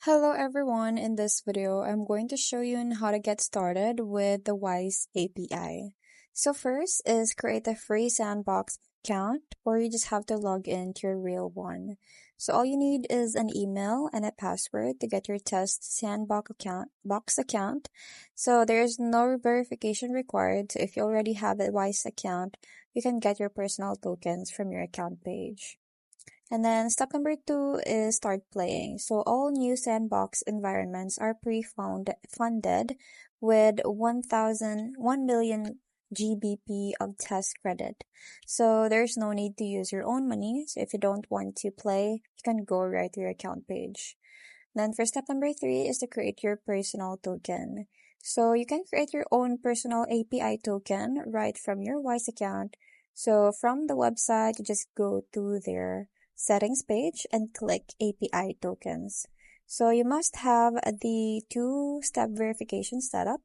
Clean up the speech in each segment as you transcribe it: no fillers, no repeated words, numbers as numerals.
Hello everyone, in this video I'm going to show you on how to get started with the Wise API. So first is create a free sandbox account, or you just have to log in to your real one. So all you need is an email and a password to get your test sandbox account. So there's no verification required, so if you already have a Wise account, you can get your personal tokens from your account page. And then step number 2 is start playing. So all new sandbox environments are pre-funded with 1 million GBP of test credit. So there's no need to use your own money. So if you don't want to play, you can go right to your account page. Then for step number 3 is to create your personal token. So you can create your own personal API token right from your Wise account. So from the website, you just go to their settings page and click API tokens. So you must have the two-step verification setup.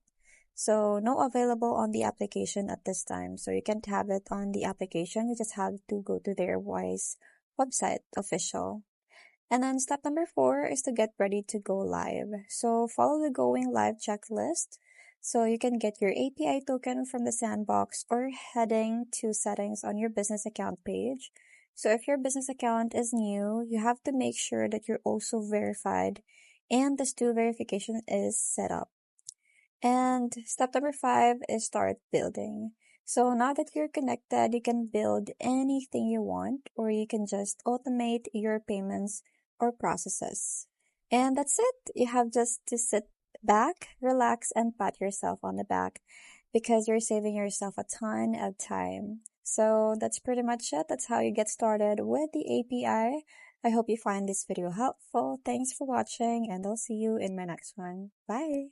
So no available on the application at this time. So you can't have it on the application. You just have to go to their Wise website official. And then step number 4 is to get ready to go live. So follow the going live checklist. So you can get your API token from the sandbox or heading to settings on your business account page. So if your business account is new, you have to make sure that you're also verified and this two verification is set up. And step number 5 is start building. So now that you're connected, you can build anything you want, or you can just automate your payments or processes. And that's it. You have just to sit back, relax, and pat yourself on the back because you're saving yourself a ton of time. So that's pretty much it. That's how you get started with the API. I hope you find this video helpful. Thanks for watching, and I'll see you in my next one. Bye!